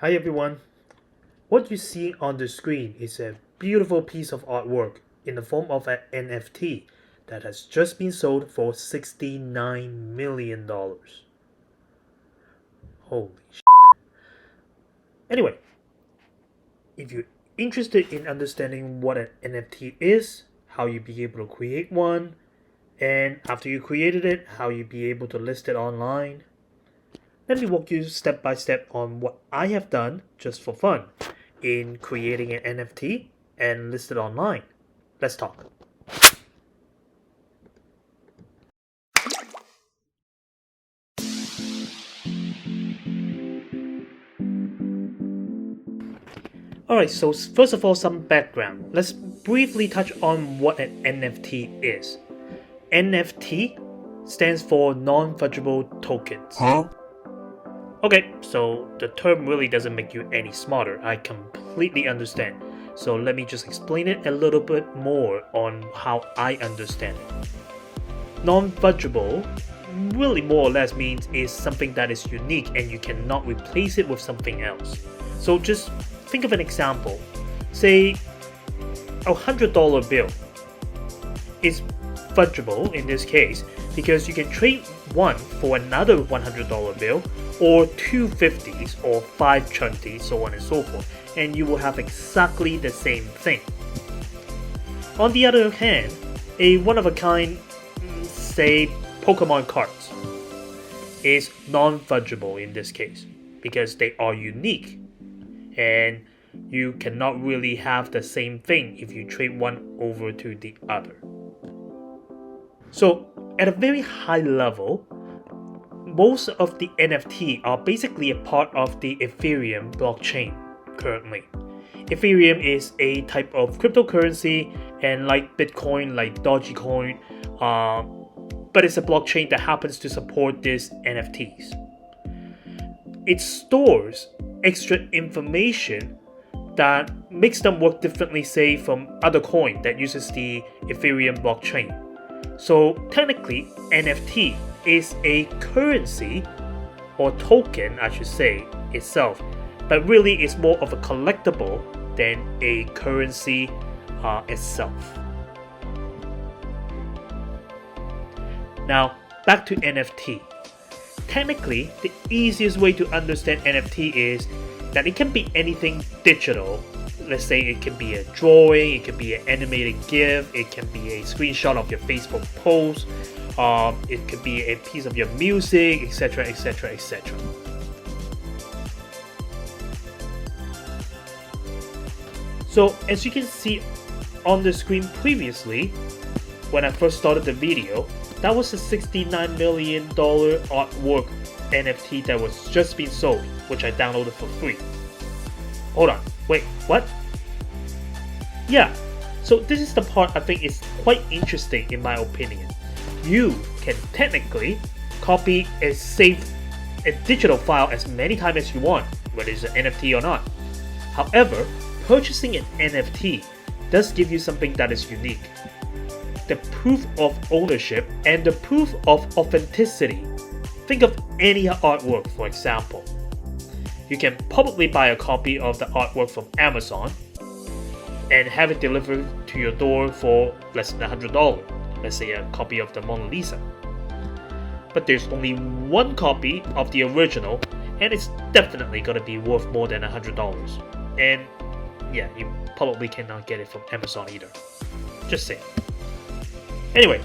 Hi everyone. What you see on the screen is a beautiful piece of artwork in the form of an NFT that has just been sold for $69 million. Holy sh! Anyway, if you're interested in understanding what an NFT is, how you be able to create one, and after you created it, how you be able to list it online, let me walk you step by step on what I have done just for fun in creating an NFT and list it online. Let's talk. Alright, so first of all, some background. Let's briefly touch on what an NFT is. NFT stands for non-fungible tokens. Huh? Okay, so the term really doesn't make you any smarter. I completely understand. So let me just explain it a little bit more on how I understand it. Non-fungible really more or less means is something that is unique and you cannot replace it with something else. So just think of an example. Say a $100 bill is fungible in this case because you can trade one for another $100 bill or two 50s or five 20s, so on and so forth, and you will have exactly the same thing. On the other hand, a one-of-a-kind, say Pokemon cards, is non-fungible in this case because they are unique and you cannot really have the same thing if you trade one over to the other. So at a very high level, most of the NFT are basically a part of the Ethereum blockchain currently. Ethereum is a type of cryptocurrency, and like Bitcoin, like Dogecoin, but it's a blockchain that happens to support these NFTs. It stores extra information that makes them work differently, say, from other coin that uses the Ethereum blockchain. So technically, NFT is a currency or token, I should say, itself, but really it's more of a collectible than a currency itself. Now, back to NFT. Technically, the easiest way to understand NFT is that it can be anything digital. Let's say it can be a drawing, it can be an animated GIF, it can be a screenshot of your Facebook post, it could be a piece of your music, etc, etc, etc. So as you can see on the screen previously, when I first started the video, that was a $69 million artwork NFT that was just being sold, which I downloaded for free. Hold on, wait, what? Yeah, so this is the part I think is quite interesting in my opinion. You can technically copy and save a digital file as many times as you want, whether it's an NFT or not. However, purchasing an NFT does give you something that is unique. The proof of ownership and the proof of authenticity. Think of any artwork, for example. You can probably buy a copy of the artwork from Amazon and have it delivered to your door for less than $100. Let's say a copy of the Mona Lisa. But there's only one copy of the original, and it's definitely gonna be worth more than $100. And yeah, you probably cannot get it from Amazon either. Just saying. Anyway,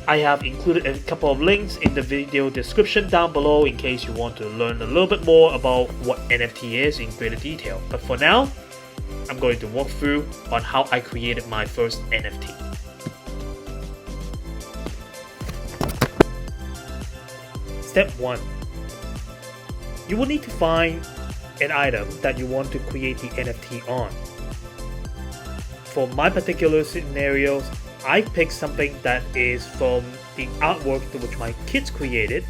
I have included a couple of links in the video description down below in case you want to learn a little bit more about what NFT is in greater detail. But for now, I'm going to walk through on how I created my first NFT. Step 1. You will need to find an item that you want to create the NFT on. For my particular scenarios, I picked something that is from the artwork which my kids created.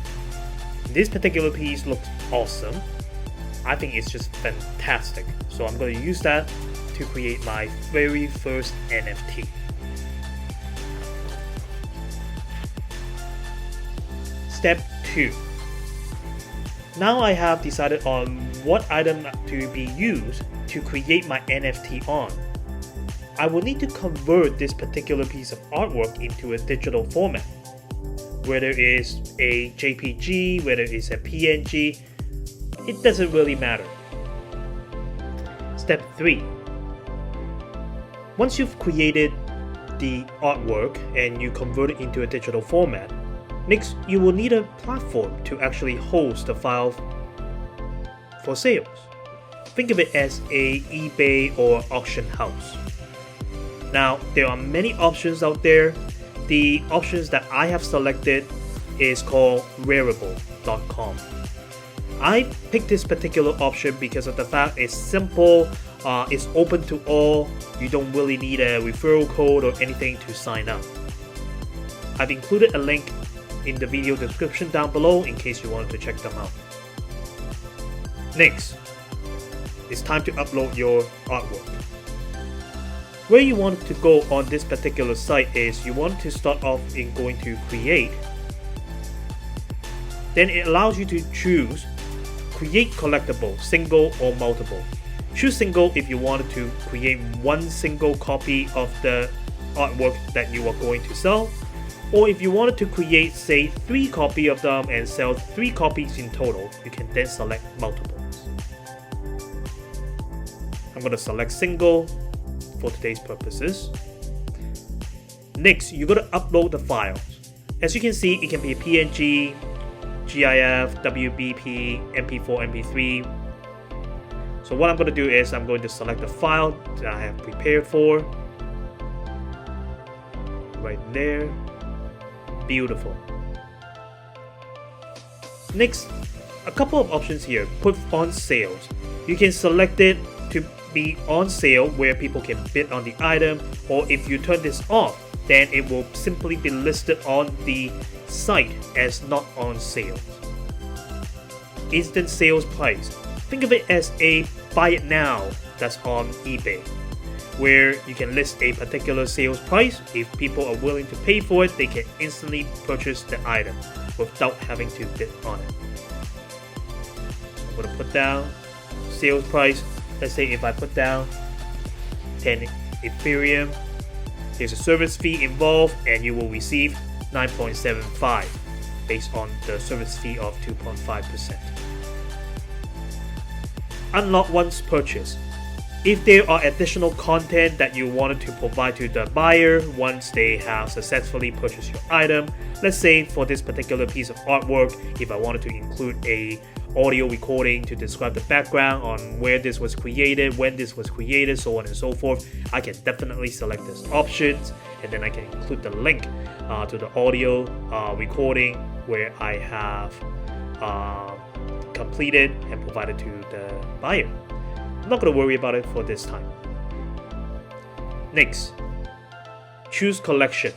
This particular piece looks awesome. I think it's just fantastic. So I'm going to use that to create my very first NFT. Step 2. Now I have decided on what item to be used to create my NFT on. I will need to convert this particular piece of artwork into a digital format. Whether it's a JPG, whether it's a PNG, it doesn't really matter. Step 3. Once you've created the artwork and you convert it into a digital format, next you will need a platform to actually host the file for sales. Think of it as a eBay or auction house. Now, there are many options out there. The options that I have selected is called Rarible.com. I picked this particular option because of the fact it's simple, it's open to all, you don't really need a referral code or anything to sign up. I've included a link in the video description down below in case you wanted to check them out. Next, it's time to upload your artwork. Where you want to go on this particular site is you want to start off in going to create. Then it allows you to choose create collectible, single or multiple. Choose single if you wanted to create one single copy of the artwork that you are going to sell, or if you wanted to create say 3 copies of them and sell 3 copies in total, you can then select multiples. I'm going to select single for today's purposes. Next, you're going to upload the files. As you can see, it can be a PNG, GIF, WBP, MP4, MP3. So what I'm going to do is I'm going to select the file that I have prepared for. Right there. Beautiful. Next, a couple of options here. Put on sales. You can select it to be on sale where people can bid on the item, or if you turn this off, then it will simply be listed on the site as not on sale. Instant sales price. Think of it as a buy it now that's on eBay, where you can list a particular sales price. If people are willing to pay for it, they can instantly purchase the item without having to bid on it. So I'm going to put down sales price. Let's say if I put down 10 Ethereum, there's a service fee involved and you will receive 9.75 based on the service fee of 2.5%. Unlock once purchased. If there are additional content that you wanted to provide to the buyer once they have successfully purchased your item, let's say for this particular piece of artwork, if I wanted to include a audio recording to describe the background on where this was created, when this was created, so on and so forth, I can definitely select this options, and then I can include the link to the audio recording where I have completed and provided to the buyer. I'm not going to worry about it for this time. Next, choose collection.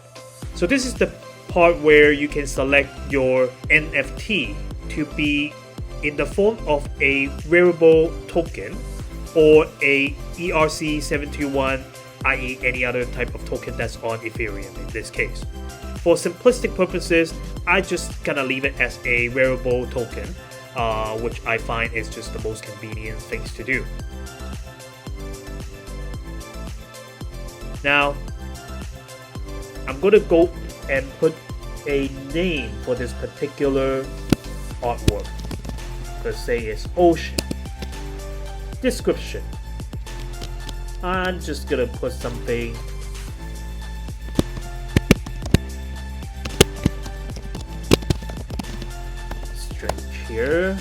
So this is the part where you can select your NFT to be in the form of a Rarible token or a ERC721, i.e. any other type of token that's on Ethereum in this case. For simplistic purposes, I just kind of leave it as a Rarible token, which I find is just the most convenient things to do. Now, I'm going to go and put a name for this particular artwork. Let's say it's ocean. Description. I'm just going to put something strange here.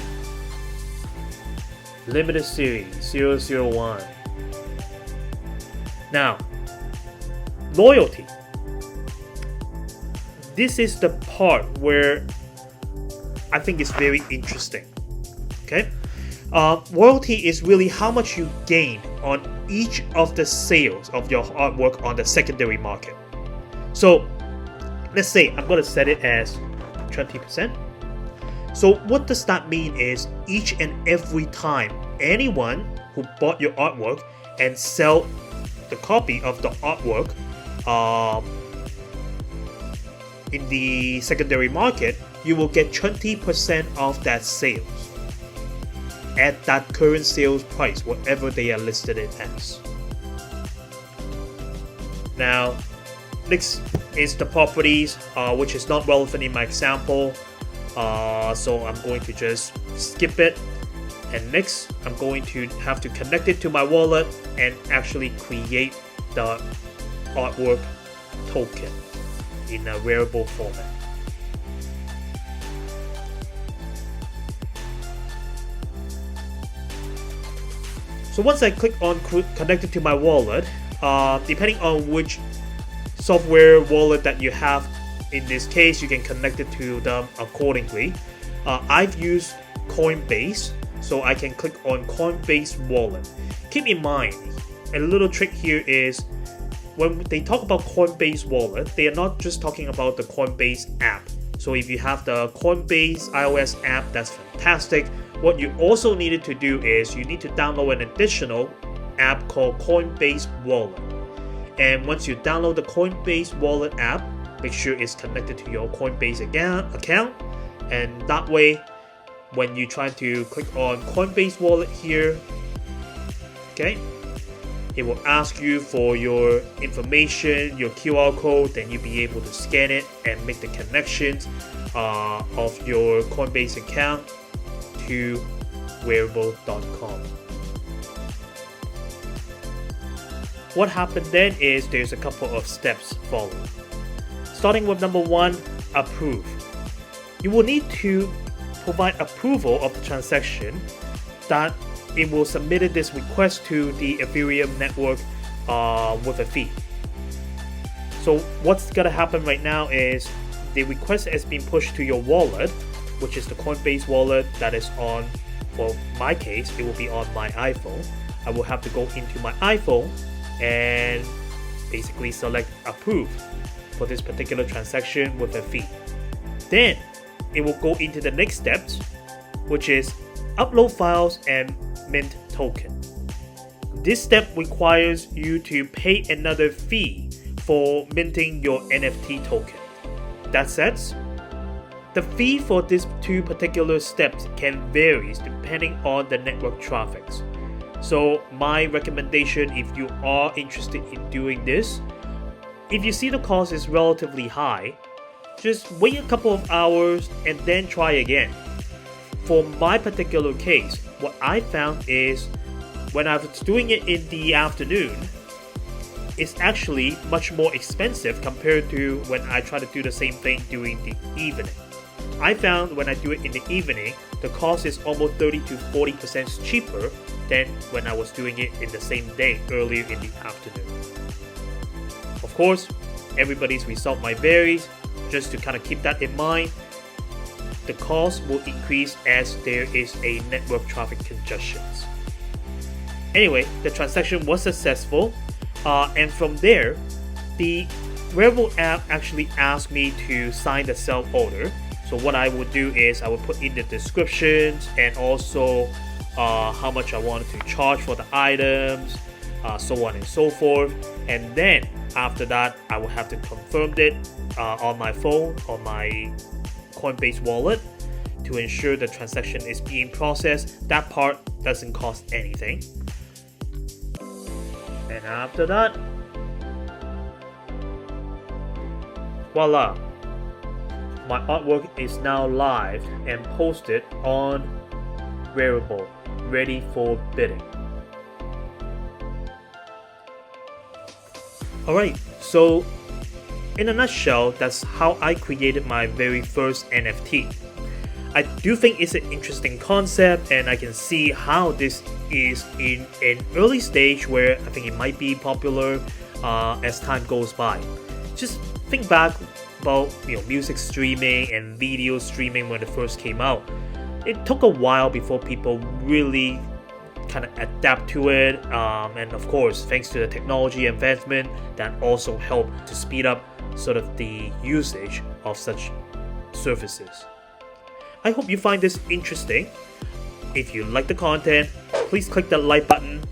Limited series 001. Now, loyalty. This is the part where I think it's very interesting. Okay, royalty is really how much you gain on each of the sales of your artwork on the secondary market. So let's say I'm going to set it as 20%. So what does that mean is each and every time anyone who bought your artwork and sell the copy of the artwork in the secondary market, you will get 20% of that sales. at that current sales price, whatever they are listed it as. Now, next is the properties, which is not relevant in my example, so I'm going to just skip it. And next, I'm going to have to connect it to my wallet and actually create the artwork token in a wearable format. So once I click on connect it to my wallet, depending on which software wallet that you have, in this case, you can connect it to them accordingly. I've used Coinbase, so I can click on Coinbase wallet. Keep in mind, a little trick here is when they talk about Coinbase wallet, they are not just talking about the Coinbase app. So if you have the Coinbase iOS app, that's fantastic. What you also needed to do is you need to download an additional app called Coinbase Wallet. And once you download the Coinbase Wallet app, make sure it's connected to your Coinbase account. And that way, when you try to click on Coinbase Wallet here, okay, it will ask you for your information, your QR code, then you'll be able to scan it and make the connections of your Coinbase account to wearable.com. What happened then is there's a couple of steps followed. Starting with number 1, approve. You will need to provide approval of the transaction that it will submit this request to the Ethereum network with a fee. So what's gonna happen right now is the request has been pushed to your wallet, which is the Coinbase wallet that is on, for my case, it will be on my iPhone. I will have to go into my iPhone and basically select approve for this particular transaction with a fee. Then it will go into the next steps, which is upload files and mint token. This step requires you to pay another fee for minting your NFT token. That said, the fee for these two particular steps can vary depending on the network traffic. So my recommendation, if you are interested in doing this, if you see the cost is relatively high, just wait a couple of hours and then try again. For my particular case, what I found is when I was doing it in the afternoon, it's actually much more expensive compared to when I try to do the same thing during the evening. I found when I do it in the evening, the cost is almost 30 to 40% cheaper than when I was doing it in the same day earlier in the afternoon. Of course, everybody's result might vary. Just to kind of keep that in mind, the cost will increase as there is a network traffic congestion. Anyway, the transaction was successful, and from there, the Wearable app actually asked me to sign the sell order. So what I would do is I would put in the descriptions and also how much I wanted to charge for the items, so on and so forth. And then after that, I will have to confirm it on my phone, on my Coinbase wallet, to ensure the transaction is being processed. That part doesn't cost anything. And after that, voila! My artwork is now live and posted on Wearable, ready for bidding. Alright, so in a nutshell, that's how I created my very first NFT. I do think it's an interesting concept, and I can see how this is in an early stage where I think it might be popular as time goes by. Just think back about music streaming and video streaming when it first came out. It took a while before people really kind of adapt to it, and of course, thanks to the technology advancement, that also helped to speed up sort of the usage of such services. I hope you find this interesting. If you like the content, please click the like button,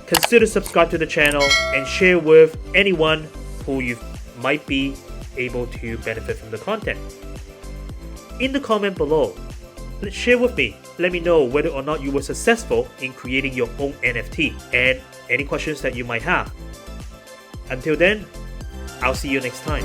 consider subscribe to the channel, and share with anyone who you might be able to benefit from the content. In the comment below, Share with me. Let me know whether or not you were successful in creating your own NFT and any questions that you might have. Until then, I'll see you next time.